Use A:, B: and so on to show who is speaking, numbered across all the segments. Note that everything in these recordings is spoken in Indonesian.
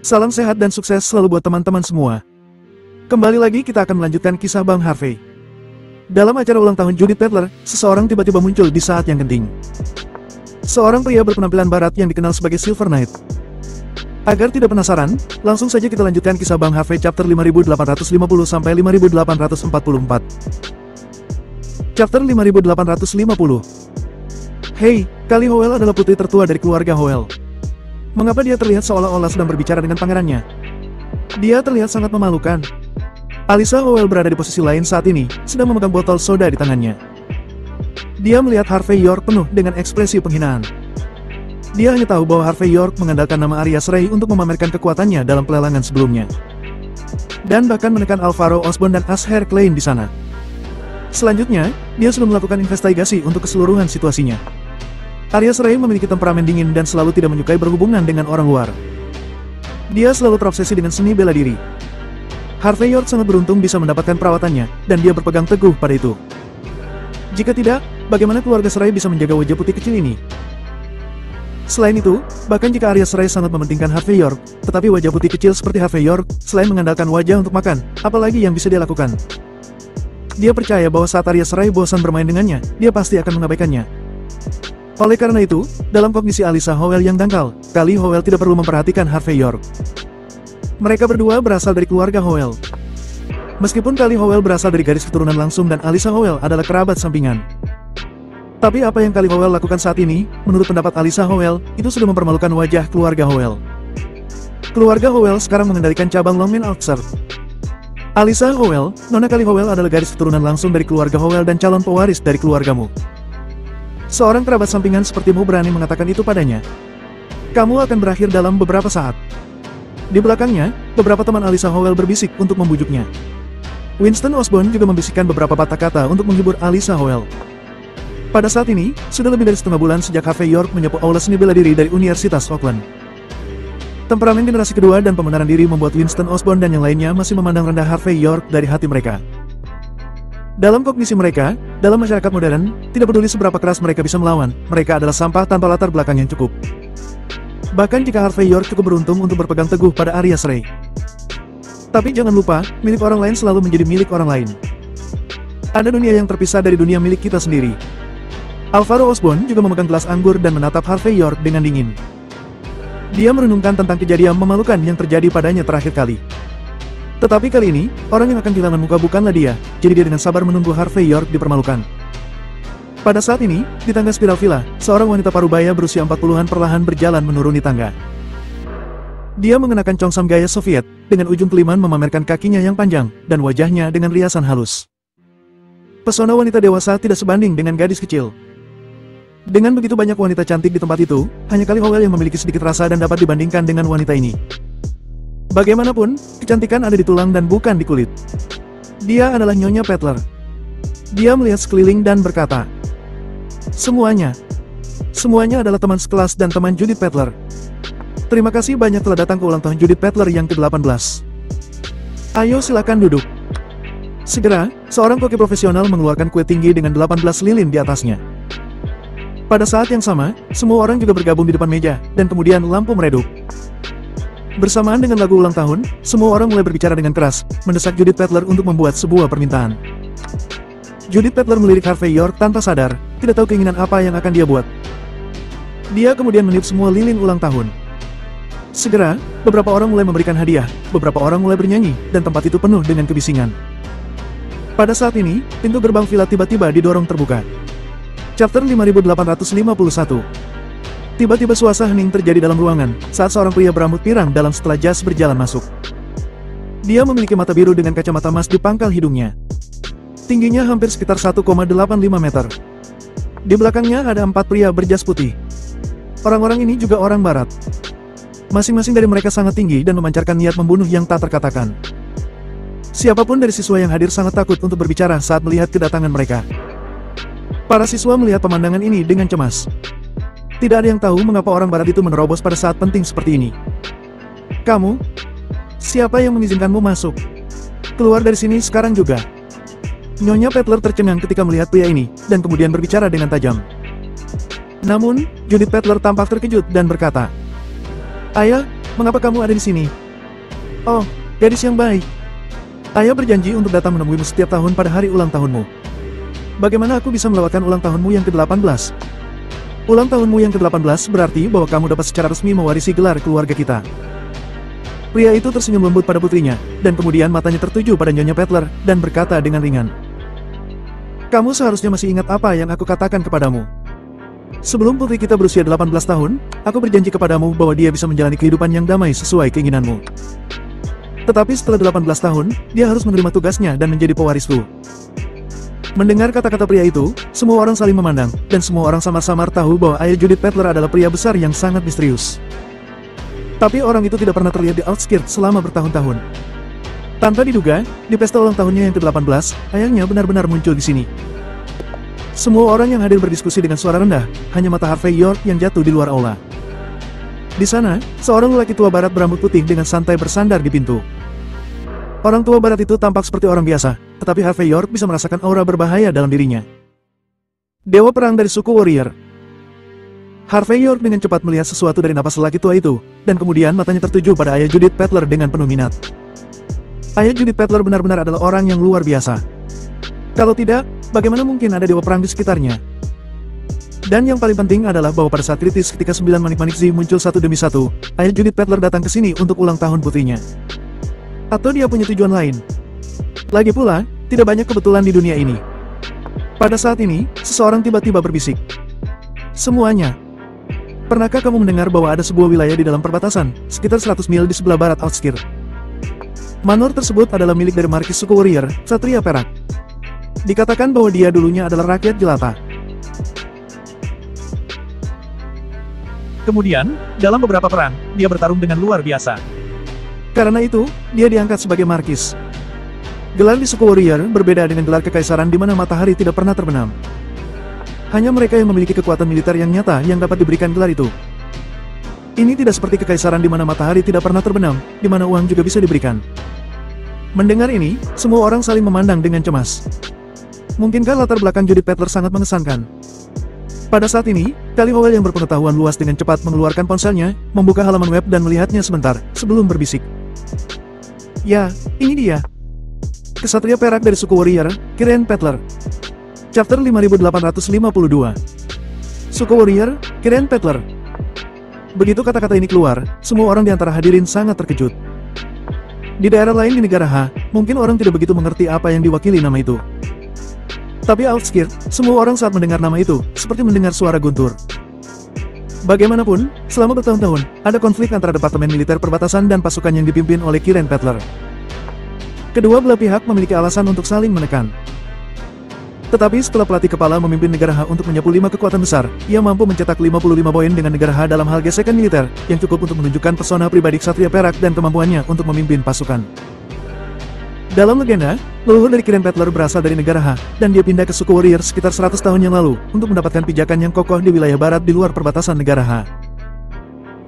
A: Salam sehat dan sukses selalu buat teman-teman semua. Kembali lagi kita akan melanjutkan kisah Bang Harvey. Dalam acara ulang tahun Judith Butler, seseorang tiba-tiba muncul di saat yang genting. Seorang pria berpenampilan barat yang dikenal sebagai Silver Knight. Agar tidak penasaran, langsung saja kita lanjutkan kisah Bang Harvey chapter 5850 sampai 5844. Chapter 5850. Hey, Kali Howell adalah putri tertua dari keluarga Howell. Mengapa dia terlihat seolah-olah sedang berbicara dengan pangerannya? Dia terlihat sangat memalukan. Alyssa Howell berada di posisi lain saat ini, sedang memegang botol soda di tangannya. Dia melihat Harvey York penuh dengan ekspresi penghinaan. Dia hanya tahu bahwa Harvey York mengandalkan nama Arya Ray untuk memamerkan kekuatannya dalam pelelangan sebelumnya. Dan bahkan menekan Alvaro Osborn dan Asher Klein di sana. Selanjutnya, dia sudah melakukan investigasi untuk keseluruhan situasinya. Arya Ray memiliki temperamen dingin dan selalu tidak menyukai berhubungan dengan orang luar. Dia selalu terobsesi dengan seni bela diri. Harvey York sangat beruntung bisa mendapatkan perawatannya, dan dia berpegang teguh pada itu. Jika tidak, bagaimana keluarga Ray bisa menjaga wajah putih kecil ini? Selain itu, bahkan jika Arya Ray sangat mementingkan Harvey York, tetapi wajah putih kecil seperti Harvey York, selain mengandalkan wajah untuk makan, apalagi yang bisa dia lakukan? Dia percaya bahwa saat Arya Ray bosan bermain dengannya, dia pasti akan mengabaikannya. Oleh karena itu, dalam kognisi Alyssa Howell yang dangkal, Kali Howell tidak perlu memperhatikan Harvey York. Mereka berdua berasal dari keluarga Howell. Meskipun Kali Howell berasal dari garis keturunan langsung dan Alyssa Howell adalah kerabat sampingan. Tapi apa yang Kali Howell lakukan saat ini, menurut pendapat Alyssa Howell, itu sudah mempermalukan wajah keluarga Howell. Keluarga Howell sekarang mengendalikan cabang Longman Orchard. Alyssa Howell, Nona Kali Howell adalah garis keturunan langsung dari keluarga Howell dan calon pewaris dari keluargamu. Seorang kerabat sampingan sepertimu berani mengatakan itu padanya. Kamu akan berakhir dalam beberapa saat. Di belakangnya, beberapa teman Alyssa Howell berbisik untuk membujuknya. Winston Osborn juga membisikkan beberapa patah kata untuk menghibur Alyssa Howell. Pada saat ini, sudah lebih dari setengah bulan sejak Harvey York menyapu aula seni bela diri dari Universitas Auckland. Temperamen generasi kedua dan pembenaran diri membuat Winston Osborn dan yang lainnya masih memandang rendah Harvey York dari hati mereka. Dalam kognisi mereka, dalam masyarakat modern, tidak peduli seberapa keras mereka bisa melawan, mereka adalah sampah tanpa latar belakang yang cukup. Bahkan jika Harvey York cukup beruntung untuk berpegang teguh pada Arya Ray. Tapi jangan lupa, milik orang lain selalu menjadi milik orang lain. Ada dunia yang terpisah dari dunia milik kita sendiri. Alvaro Osborn juga memegang gelas anggur dan menatap Harvey York dengan dingin. Dia merenungkan tentang kejadian memalukan yang terjadi padanya terakhir kali. Tetapi kali ini, orang yang akan kehilangan muka bukanlah dia, jadi dia dengan sabar menunggu Harvey York dipermalukan. Pada saat ini, di tangga spiral villa, seorang wanita parubaya berusia 40-an perlahan berjalan menuruni tangga. Dia mengenakan congsam gaya Soviet, dengan ujung keliman memamerkan kakinya yang panjang, dan wajahnya dengan riasan halus. Pesona wanita dewasa tidak sebanding dengan gadis kecil. Dengan begitu banyak wanita cantik di tempat itu, hanya Kali Howell yang memiliki sedikit rasa dan dapat dibandingkan dengan wanita ini. Bagaimanapun, kecantikan ada di tulang dan bukan di kulit. Dia adalah Nyonya Butler. Dia melihat sekeliling dan berkata, Semuanya adalah teman sekelas dan teman Judith Butler. Terima kasih banyak telah datang ke ulang tahun Judith Butler yang ke-18. Ayo silakan duduk. Segera, seorang koki profesional mengeluarkan kue tinggi dengan 18 lilin di atasnya. Pada saat yang sama, semua orang juga bergabung di depan meja, dan kemudian lampu meredup. Bersamaan dengan lagu ulang tahun, semua orang mulai berbicara dengan keras, mendesak Judith Butler untuk membuat sebuah permintaan. Judith Butler melirik Harvey York tanpa sadar, tidak tahu keinginan apa yang akan dia buat. Dia kemudian meniup semua lilin ulang tahun. Segera, beberapa orang mulai memberikan hadiah, beberapa orang mulai bernyanyi, dan tempat itu penuh dengan kebisingan. Pada saat ini, pintu gerbang villa tiba-tiba didorong terbuka. Chapter 5851. Tiba-tiba suasana hening terjadi dalam ruangan, saat seorang pria berambut pirang dalam setelah jas berjalan masuk. Dia memiliki mata biru dengan kacamata emas di pangkal hidungnya. Tingginya hampir sekitar 1,85 meter. Di belakangnya ada 4 pria berjas putih. Orang-orang ini juga orang barat. Masing-masing dari mereka sangat tinggi dan memancarkan niat membunuh yang tak terkatakan. Siapapun dari siswa yang hadir sangat takut untuk berbicara saat melihat kedatangan mereka. Para siswa melihat pemandangan ini dengan cemas. Tidak ada yang tahu mengapa orang barat itu menerobos pada saat penting seperti ini. Kamu? Siapa yang mengizinkanmu masuk? Keluar dari sini sekarang juga. Nyonya Butler tercengang ketika melihat pria ini, dan kemudian berbicara dengan tajam. Namun, Judith Butler tampak terkejut dan berkata, Ayah, Mengapa kamu ada di sini? Oh, gadis yang baik. Ayah berjanji untuk datang menemuimu setiap tahun pada hari ulang tahunmu. Bagaimana aku bisa melewatkan ulang tahunmu yang ke-18? Ulang tahunmu yang ke-18 berarti bahwa kamu dapat secara resmi mewarisi gelar keluarga kita. Pria itu tersenyum lembut pada putrinya, dan kemudian matanya tertuju pada Nyonya Petler, dan berkata dengan ringan. Kamu seharusnya masih ingat apa yang aku katakan kepadamu. Sebelum putri kita berusia 18 tahun, aku berjanji kepadamu bahwa dia bisa menjalani kehidupan yang damai sesuai keinginanmu. Tetapi setelah 18 tahun, dia harus menerima tugasnya dan menjadi pewarisku. Mendengar kata-kata pria itu, semua orang saling memandang, dan semua orang samar-samar tahu bahwa ayah Judith Petler adalah pria besar yang sangat misterius. Tapi orang itu tidak pernah terlihat di outskirt selama bertahun-tahun. Tanpa diduga, di pesta ulang tahunnya yang ke-18, ayahnya benar-benar muncul di sini. Semua orang yang hadir berdiskusi dengan suara rendah, hanya mata Harvey York yang jatuh di luar aula. Di sana, seorang lelaki tua barat berambut putih dengan santai bersandar di pintu. Orang tua barat itu tampak seperti orang biasa, tetapi Harvey York bisa merasakan aura berbahaya dalam dirinya. Dewa perang dari suku warrior. Harvey York dengan cepat melihat sesuatu dari napas lelaki tua itu, dan kemudian matanya tertuju pada ayah Judith Petler dengan penuh minat. Ayah Judith Petler benar-benar adalah orang yang luar biasa. Kalau tidak, bagaimana mungkin ada dewa perang di sekitarnya? Dan yang paling penting adalah bahwa pada saat kritis ketika 9 manik-manik Z muncul satu demi satu, ayah Judith Petler datang ke sini untuk ulang tahun putrinya. Atau dia punya tujuan lain? Lagi pula, tidak banyak kebetulan di dunia ini. Pada saat ini, seseorang tiba-tiba berbisik. Semuanya. Pernahkah kamu mendengar bahwa ada sebuah wilayah di dalam perbatasan, sekitar 100 mil di sebelah barat outskirt? Manor tersebut adalah milik dari markis suku warrior, Satria Perak. Dikatakan bahwa dia dulunya adalah rakyat jelata. Kemudian, dalam beberapa perang, dia bertarung dengan luar biasa. Karena itu, dia diangkat sebagai markis. Gelar di suku warrior berbeda dengan gelar kekaisaran di mana matahari tidak pernah terbenam. Hanya mereka yang memiliki kekuatan militer yang nyata yang dapat diberikan gelar itu. Ini tidak seperti kekaisaran di mana matahari tidak pernah terbenam, di mana uang juga bisa diberikan. Mendengar ini, semua orang saling memandang dengan cemas. Mungkinkah latar belakang Judith Petler sangat mengesankan? Pada saat ini, Kali Howell yang berpengetahuan luas dengan cepat mengeluarkan ponselnya, membuka halaman web dan melihatnya sebentar, sebelum berbisik. Ya, ini dia. Kesatria perak dari suku warrior, Kiren Petler. Chapter 5852. Suku warrior, Kiren Petler. Begitu kata-kata ini keluar, semua orang di antara hadirin sangat terkejut. Di daerah lain di negara H, mungkin orang tidak begitu mengerti apa yang diwakili nama itu. Tapi outskirt, semua orang saat mendengar nama itu, seperti mendengar suara guntur. Bagaimanapun, selama bertahun-tahun, ada konflik antara Departemen Militer Perbatasan dan pasukan yang dipimpin oleh Kiren Petler. Kedua belah pihak memiliki alasan untuk saling menekan. Tetapi setelah pelatih kepala memimpin negara H untuk menyapu 5 kekuatan besar, ia mampu mencetak 55 poin dengan negara H dalam hal gesekan militer, yang cukup untuk menunjukkan pesona pribadi Ksatria Perak dan kemampuannya untuk memimpin pasukan. Dalam legenda, leluhur dari Kiren Petler berasal dari negara H, dan dia pindah ke suku warrior sekitar 100 tahun yang lalu, untuk mendapatkan pijakan yang kokoh di wilayah barat di luar perbatasan negara H.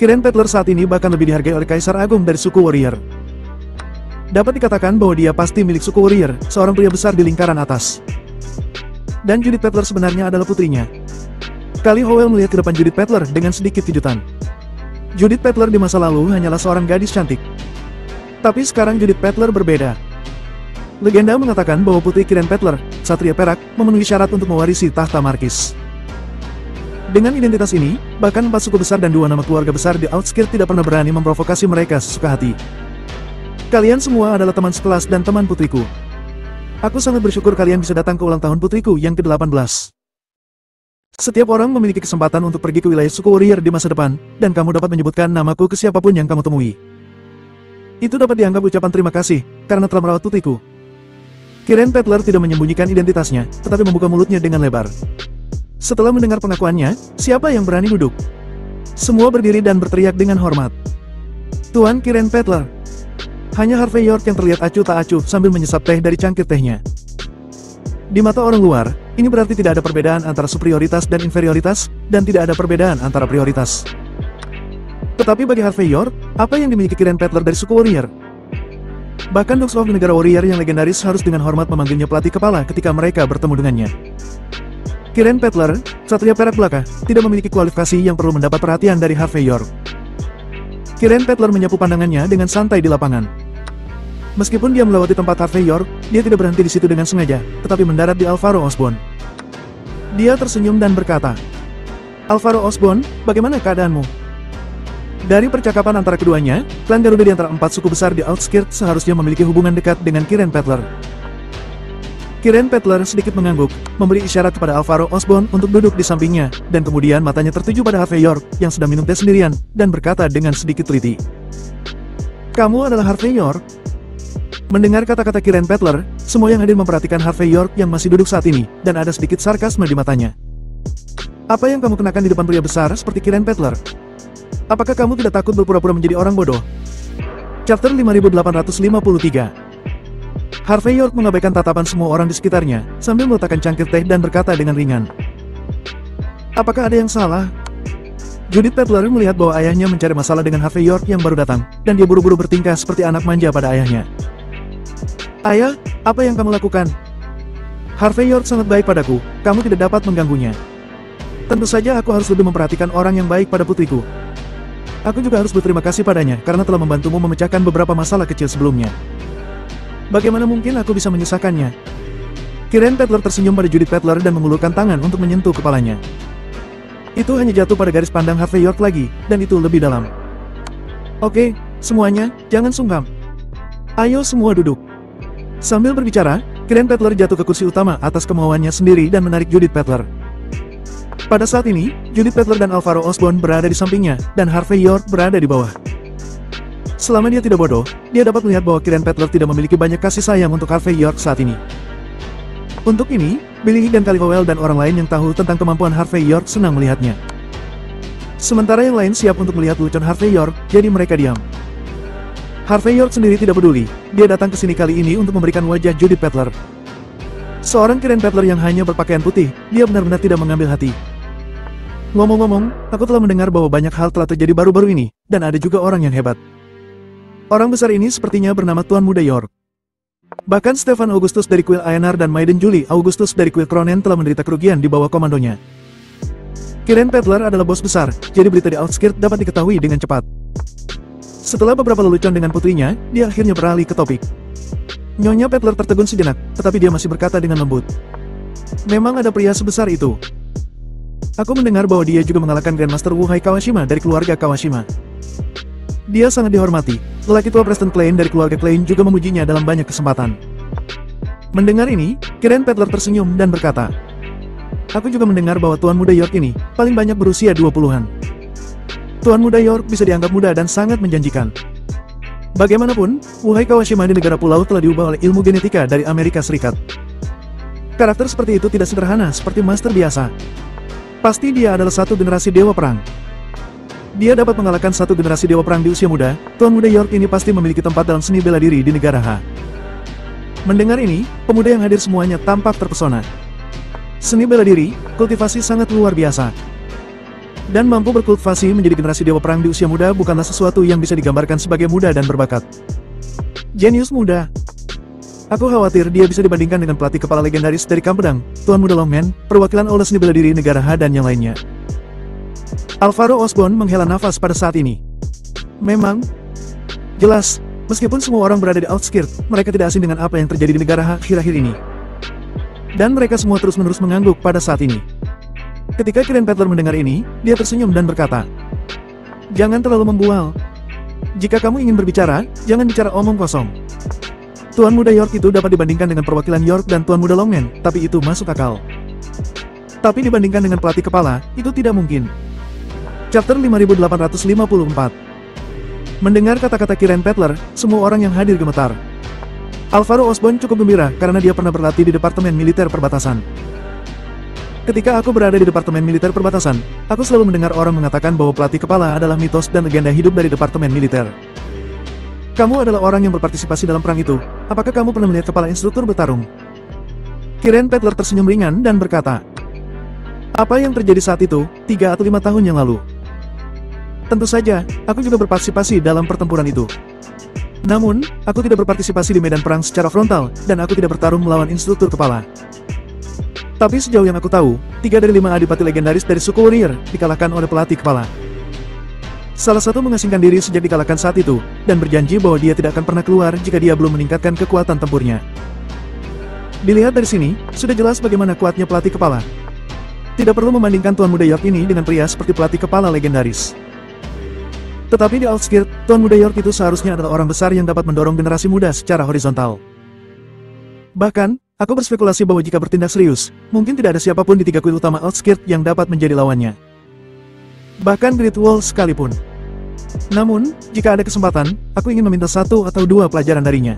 A: Kiren Petler saat ini bahkan lebih dihargai oleh Kaisar Agung dari suku warrior. Dapat dikatakan bahwa dia pasti milik suku warrior, seorang pria besar di lingkaran atas. Dan Judith Petler sebenarnya adalah putrinya. Kali Howell melihat ke depan Judith Petler dengan sedikit kejutan. Judith Petler di masa lalu hanyalah seorang gadis cantik. Tapi sekarang Judith Petler berbeda. Legenda mengatakan bahwa putri Kiren Petler, Ksatria Perak, memenuhi syarat untuk mewarisi tahta markis. Dengan identitas ini, bahkan 4 suku besar dan 2 nama keluarga besar di outskirt tidak pernah berani memprovokasi mereka sesuka hati. Kalian semua adalah teman sekelas dan teman putriku. Aku sangat bersyukur kalian bisa datang ke ulang tahun putriku yang ke-18. Setiap orang memiliki kesempatan untuk pergi ke wilayah suku warrior di masa depan, dan kamu dapat menyebutkan namaku ke siapapun yang kamu temui. Itu dapat dianggap ucapan terima kasih, karena telah merawat putriku. Kiren Petler tidak menyembunyikan identitasnya, tetapi membuka mulutnya dengan lebar. Setelah mendengar pengakuannya, siapa yang berani duduk? Semua berdiri dan berteriak dengan hormat. Tuan Kiren Petler. Hanya Harvey York yang terlihat acuh tak acuh sambil menyesap teh dari cangkir tehnya. Di mata orang luar, ini berarti tidak ada perbedaan antara superioritas dan inferioritas, dan tidak ada perbedaan antara prioritas. Tetapi bagi Harvey York, apa yang dimiliki Kiren Petler dari suku warrior? Bahkan Dogs of the negara warrior yang legendaris harus dengan hormat memanggilnya pelatih kepala ketika mereka bertemu dengannya. Kiren Petler, Ksatria Perak belaka, tidak memiliki kualifikasi yang perlu mendapat perhatian dari Harvey York. Kiren Petler menyapu pandangannya dengan santai di lapangan. Meskipun dia melewati tempat Harvey York, dia tidak berhenti di situ dengan sengaja, tetapi mendarat di Alvaro Osborn. Dia tersenyum dan berkata, "Alvaro Osborn, bagaimana keadaanmu?" Dari percakapan antara keduanya, klan Garuda di antara 4 suku besar di Outskirts seharusnya memiliki hubungan dekat dengan Kiren Petler. Kiren Petler sedikit mengangguk, memberi isyarat kepada Alvaro Osborn untuk duduk di sampingnya, dan kemudian matanya tertuju pada Harvey York yang sedang minum teh sendirian, dan berkata dengan sedikit teliti, "Kamu adalah Harvey York?" Mendengar kata-kata Kiren Petler, semua yang hadir memperhatikan Harvey York yang masih duduk saat ini, dan ada sedikit sarkasme di matanya. "Apa yang kamu kenakan di depan pria besar seperti Kiren Petler? Apakah kamu tidak takut berpura-pura menjadi orang bodoh?" Chapter 5853. Harvey York mengabaikan tatapan semua orang di sekitarnya, sambil meletakkan cangkir teh dan berkata dengan ringan, "Apakah ada yang salah?" Judith Petler melihat bahwa ayahnya mencari masalah dengan Harvey York yang baru datang, dan dia buru-buru bertingkah seperti anak manja pada ayahnya. "Ayah, apa yang kamu lakukan? Harvey York sangat baik padaku, kamu tidak dapat mengganggunya. Tentu saja aku harus lebih memperhatikan orang yang baik pada putriku. Aku juga harus berterima kasih padanya karena telah membantumu memecahkan beberapa masalah kecil sebelumnya. Bagaimana mungkin aku bisa menyusahkannya?" Kiren Petler tersenyum pada Judith Petler dan mengulurkan tangan untuk menyentuh kepalanya. Itu hanya jatuh pada garis pandang Harvey York lagi, dan itu lebih dalam. "Oke, semuanya, jangan sungkan. Ayo semua duduk." Sambil berbicara, Kiren Petler jatuh ke kursi utama atas kemauannya sendiri dan menarik Judith Petler. Pada saat ini, Judith Petler dan Alvaro Osborn berada di sampingnya, dan Harvey York berada di bawah. Selama dia tidak bodoh, dia dapat melihat bahwa Kiren Petler tidak memiliki banyak kasih sayang untuk Harvey York saat ini. Untuk ini, Billy dan Kali Howell dan orang lain yang tahu tentang kemampuan Harvey York senang melihatnya. Sementara yang lain siap untuk melihat lelucon Harvey York, jadi mereka diam. Harvey York sendiri tidak peduli, dia datang ke sini kali ini untuk memberikan wajah Judith Petler. Seorang Kiren Petler yang hanya berpakaian putih, dia benar-benar tidak mengambil hati. "Ngomong-ngomong, aku telah mendengar bahwa banyak hal telah terjadi baru-baru ini, dan ada juga orang yang hebat. Orang besar ini sepertinya bernama Tuan Muda York. Bahkan Stefan Augustus dari kuil Aenar dan Maiden Julie Augustus dari kuil Kronen telah menderita kerugian di bawah komandonya. Kiren Petler adalah bos besar, jadi berita di Outskirts dapat diketahui dengan cepat." Setelah beberapa lelucon dengan putrinya, dia akhirnya beralih ke topik. Nyonya Petler tertegun sejenak, tetapi dia masih berkata dengan lembut, "Memang ada pria sebesar itu. Aku mendengar bahwa dia juga mengalahkan Grandmaster Wuhai Kawashima dari keluarga Kawashima. Dia sangat dihormati. Lelaki tua Preston Klein dari keluarga Klein juga memujinya dalam banyak kesempatan." Mendengar ini, Kiren Petler tersenyum dan berkata, "Aku juga mendengar bahwa Tuan Muda York ini paling banyak berusia 20-an. Tuan Muda York bisa dianggap muda dan sangat menjanjikan. Bagaimanapun, Wuhai Kawashima di negara pulau telah diubah oleh ilmu genetika dari Amerika Serikat. Karakter seperti itu tidak sederhana seperti master biasa. Pasti dia adalah satu generasi dewa perang. Dia dapat mengalahkan satu generasi dewa perang di usia muda. Tuan Muda York ini pasti memiliki tempat dalam seni bela diri di negara H." Mendengar ini, pemuda yang hadir semuanya tampak terpesona. Seni bela diri, kultivasi sangat luar biasa. Dan mampu berkultivasi menjadi generasi dewa perang di usia muda bukanlah sesuatu yang bisa digambarkan sebagai muda dan berbakat. Jenius muda. Aku khawatir dia bisa dibandingkan dengan pelatih kepala legendaris dari Kampedang, Tuan Muda Longman, perwakilan Aula Seni Bela Diri negara H dan yang lainnya. Alvaro Osborn menghela nafas pada saat ini. Memang jelas, meskipun semua orang berada di Outskirts, mereka tidak asing dengan apa yang terjadi di negara H akhir-akhir ini. Dan mereka semua terus-menerus mengangguk pada saat ini. Ketika Kiren Petler mendengar ini, dia tersenyum dan berkata, "Jangan terlalu membual. Jika kamu ingin berbicara, jangan bicara omong kosong. Tuan Muda York itu dapat dibandingkan dengan perwakilan York dan Tuan Muda Longman, tapi itu masuk akal. Tapi dibandingkan dengan pelatih kepala, itu tidak mungkin." Chapter 5854. Mendengar kata-kata Kiren Petler, semua orang yang hadir gemetar. Alvaro Osborn cukup gembira karena dia pernah berlatih di Departemen Militer Perbatasan. "Ketika aku berada di Departemen Militer Perbatasan, aku selalu mendengar orang mengatakan bahwa pelatih kepala adalah mitos dan legenda hidup dari Departemen Militer. Kamu adalah orang yang berpartisipasi dalam perang itu. Apakah kamu pernah melihat kepala instruktur bertarung?" Kiren Petler tersenyum ringan dan berkata, "Apa yang terjadi saat itu, 3 atau 5 tahun yang lalu? Tentu saja, aku juga berpartisipasi dalam pertempuran itu. Namun, aku tidak berpartisipasi di medan perang secara frontal, dan aku tidak bertarung melawan instruktur kepala. Tapi sejauh yang aku tahu, 3 dari 5 adipati legendaris dari suku warrior dikalahkan oleh pelatih kepala. Salah satu mengasingkan diri sejak dikalahkan saat itu, dan berjanji bahwa dia tidak akan pernah keluar jika dia belum meningkatkan kekuatan tempurnya. Dilihat dari sini, sudah jelas bagaimana kuatnya pelatih kepala. Tidak perlu membandingkan Tuan Muda York ini dengan pria seperti pelatih kepala legendaris. Tetapi di Outskirt, Tuan Muda York itu seharusnya adalah orang besar yang dapat mendorong generasi muda secara horizontal. Bahkan, aku berspekulasi bahwa jika bertindak serius, mungkin tidak ada siapapun di 3 kuil utama Outskirt yang dapat menjadi lawannya. Bahkan Great Wall sekalipun. Namun, jika ada kesempatan, aku ingin meminta 1 atau 2 pelajaran darinya.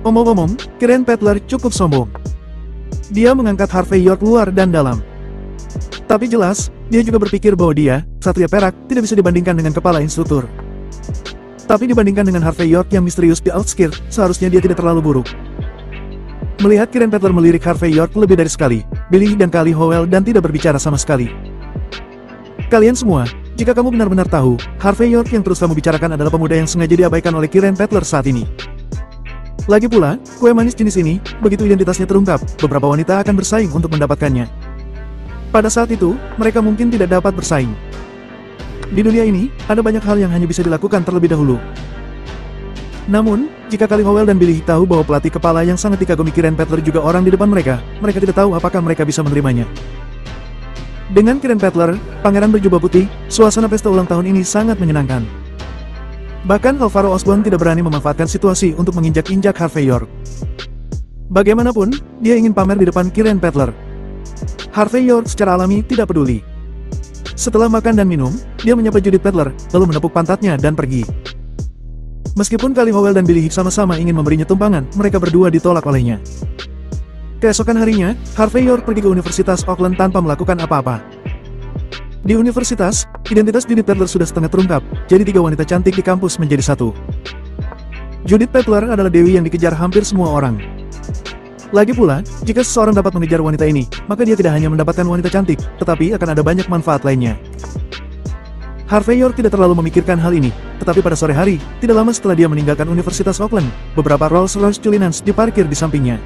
A: Omong-omong, Kiren Petler cukup sombong. Dia mengangkat Harvey York luar dan dalam. Tapi jelas, dia juga berpikir bahwa dia, Ksatria Perak, tidak bisa dibandingkan dengan kepala instruktur. Tapi dibandingkan dengan Harvey York yang misterius di Outskirt, seharusnya dia tidak terlalu buruk. Melihat Kiren Petler melirik Harvey York lebih dari sekali, Billy dan Kali Howell dan tidak berbicara sama sekali. Kalian semua, jika kamu benar-benar tahu, Harvey York yang terus kamu bicarakan adalah pemuda yang sengaja diabaikan oleh Kiren Petler saat ini. Lagi pula, kue manis jenis ini, begitu identitasnya terungkap, beberapa wanita akan bersaing untuk mendapatkannya. Pada saat itu, mereka mungkin tidak dapat bersaing. Di dunia ini, ada banyak hal yang hanya bisa dilakukan terlebih dahulu. Namun, jika Kali Howell dan Billy tahu bahwa pelatih kepala yang sangat dikagumi Kiren Petler juga orang di depan mereka, mereka tidak tahu apakah mereka bisa menerimanya. Dengan Kiren Petler, pangeran berjubah putih, suasana pesta ulang tahun ini sangat menyenangkan. Bahkan Alvaro Osborn tidak berani memanfaatkan situasi untuk menginjak-injak Harvey York. Bagaimanapun, dia ingin pamer di depan Kiren Petler. Harvey York secara alami tidak peduli. Setelah makan dan minum, dia menyapa Judith Petler, lalu menepuk pantatnya dan pergi. Meskipun Kali Howell dan Billy sama-sama ingin memberinya tumpangan, mereka berdua ditolak olehnya. Keesokan harinya, Harvey York pergi ke Universitas Auckland tanpa melakukan apa-apa. Di universitas, identitas Judith Petler sudah setengah terungkap, jadi 3 wanita cantik di kampus menjadi satu. Judith Petler adalah dewi yang dikejar hampir semua orang. Lagi pula, jika seseorang dapat mengejar wanita ini, maka dia tidak hanya mendapatkan wanita cantik, tetapi akan ada banyak manfaat lainnya. Harvey York tidak terlalu memikirkan hal ini, tetapi pada sore hari, tidak lama setelah dia meninggalkan Universitas Auckland, beberapa Rolls-Royce Cullinans diparkir di sampingnya.